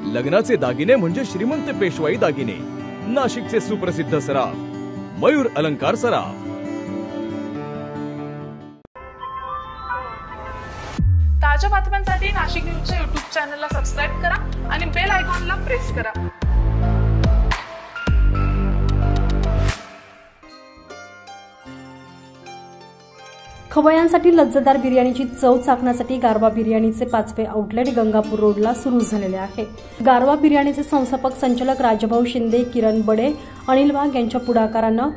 लग्नाचे दागिने म्हणजे श्रीमंत पेशवाई दागिने, नाशिकचे सुप्रसिद्ध सराफ मयूर अलंकार सराफ। ताज्या बातम्यांसाठी नाशिक न्यूजच्या YouTube चॅनलला सबस्क्राइब करा आणि बेल आयकॉनला प्रेस करा। खवय्यांसाठी लज्जतदार बिर्याणीची चव चाखण्यासाठी गारवा बिर्याणीचे 5वे आउटलेट गंगापूर रोडला सुरू झालेले आहे। गारवा बिर्याणीचे संस्थापक संचालक राजभाऊ शिंदे, किरण बडे, अनिल वाघ यांच्या पुढाकारानं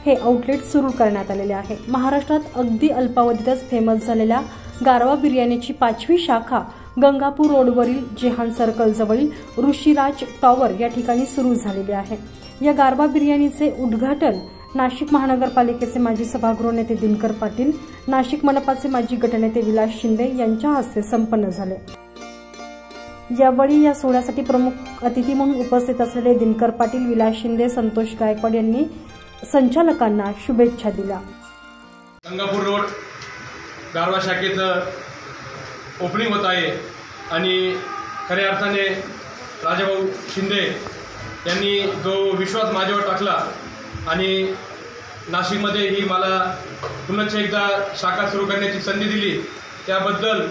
हे आउटलेट सुरू करण्यात आलेले आहे। महाराष्ट्रात अगदी अल्पावधीतच फेमस झालेल्या गारवा बिर्याणीची 5वी शाखा गंगापूर रोडवरील जेहान सर्कल जवळील ऋषीराज टॉवर या ठिकाणी सुरू झालेली आहे। या गारवा बिर्याणीचे उद्घाटन नाशिक महानगरपालिकेचे माजी सभागृह नेते दिनकर पाटील, नाशिक मनपाचे माजी गटनेते विलास शिंदे यांच्या हस्ते संपन्न झाले। यावेळी या सोहळ्यासाठी प्रमुख अतिथी म्हणून उपस्थित असलेले दिनकर पाटील, विलास शिंदे, संतोष गायकवाड यांनी संचालकांना शुभेच्छा दिल्या। गंगापूर रोड गारवा शाखेचं ओपनिंग होत आहे आणि खऱ्या अर्थाने राजभाऊ शिंदे यांनी जो विश्वास माझ्यावर टाकला आणि नाशिकमध्ये ही मला पुन्हा एकदा शाखा सुरू करण्याची संधी दिली, त्याबद्दल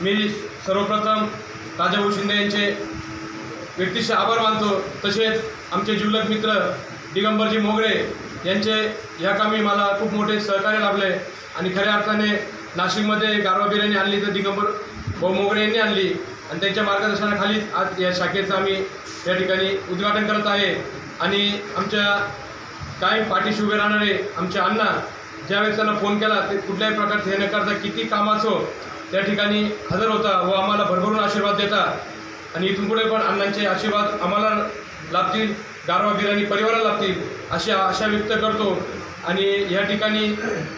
मी सर्वप्रथम राजभाऊ शिंदे यांचे व्यक्तिशः आभार मानतो। तसेच आमचे जिवलग मित्र दिगंबरजी मोगरे यांचे ह्या कामी मला खूप मोठे सहकार्य लाभले आणि खऱ्या अर्थाने नाशिकमध्ये गारवा बिर्याणी आणली तर दिगंबर भाऊ मोगरे यांनी आणली आणि त्यांच्या मार्गदर्शनाखाली आज या शाखेचं आम्ही या ठिकाणी उद्घाटन करत आहे। आणि आमच्या कायम पाठीशी उभे राहणारे आमचे अण्णा ज्यावेळेस त्यांना फोन केला ते कुठल्याही प्रकारचे हे न करता किती काम असो त्या ठिकाणी हजर होता व आम्हाला भरभरून आशीर्वाद देता आणि इथून पुढे पण अण्णांचे आशीर्वाद आम्हाला लाभतील, गारवा बिर्याणी परिवाराला लाभतील अशी आशा व्यक्त करतो। आणि या ठिकाणी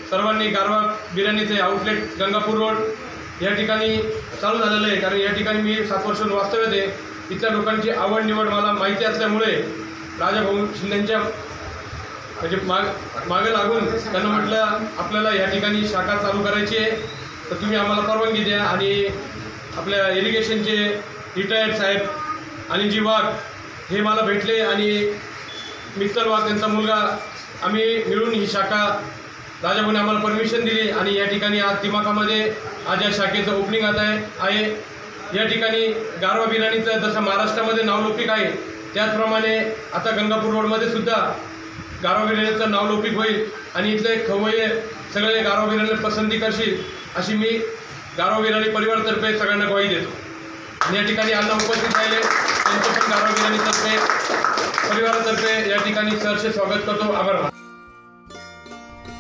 सर्वांनी गारवा बिर्याणीचे आउटलेट गंगापूर रोड या ठिकाणी चालू झालेलं आहे, कारण या ठिकाणी मी 7 वर्ष वास्तव्यात आहे। इथल्या लोकांची आवड निवड मला माहिती असल्यामुळे राजभाऊ शिंदेंच्या म्हणजे मागे लागून त्यांना म्हटलं आपल्याला या ठिकाणी शाखा चालू करायची आहे तर तुम्ही आम्हाला परवानगी द्या। आणि आपल्या इरिगेशनचे रिटायर्ड साहेब अनिलजी वाघ हे मला भेटले आणि मित्तल वाघ त्यांचा मुलगा आम्ही मिळून ही शाखा राजाभाऊने आम्हाला परमिशन दिली आणि या ठिकाणी आज दिमाखामध्ये आज या शाखेचं ओपनिंग आहे। या ठिकाणी गारवा बिर्याणीचं जसं महाराष्ट्रामध्ये नावलौकिक आहे त्याचप्रमाणे आता गंगापूर रोडमध्ये सुद्धा गारवा बिर्याणीचं नावलौकिक होईल आणि इथले खवय्ये सगळे गारवा बिर्याणीला पसंती करशील अशी मी गारवा बिर्याणी परिवारातर्फे सगळ्यांना ग्वाही देतो। आणि या ठिकाणी अण्णा उपस्थित राहिले त्यांचे पण गारवा बिर्याणीतर्फे परिवारातर्फे या ठिकाणी सहर्ष स्वागत करतो, आभार मानतो।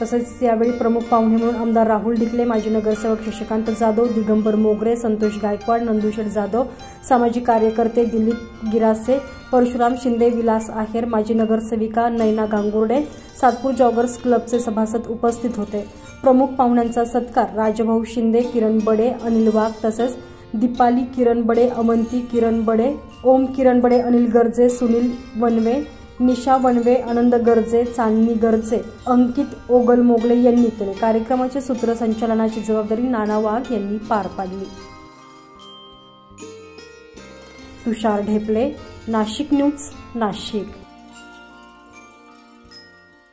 तसेच यावेळी प्रमुख पाहुणे म्हणून आमदार राहुल डिकले, माजी नगरसेवक शशिकांत जाधव, दिगंबर मोगरे, संतोष गायकवाड, नंदुशेठ जाधव, सामाजिक कार्यकर्ते दिलीप गिरासे, परशुराम शिंदे, विलास आहेर, माजी नगरसेविका नैना गांगुर्डे, सातपूर जॉगर्स क्लबचे सभासद उपस्थित होते। प्रमुख पाहुण्यांचा सत्कार राजभाऊ शिंदे, किरण बडे, अनिल वाघ तसेच दीपाली किरण बडे, अमंती किरण बडे, ओम किरण बडे, अनिल गर्जे, सुनील वनवे, निशा वनवे, आनंद गर्जे, चांदणी गर्जे, अंकित ओगल मोगले यांनी केले। कार्यक्रमाचे सूत्रसंचालनाची जबाबदारी नाना वाघ यांनी पार पाडली। तुषार ढेपले, नाशिक न्यूज, नाशिक।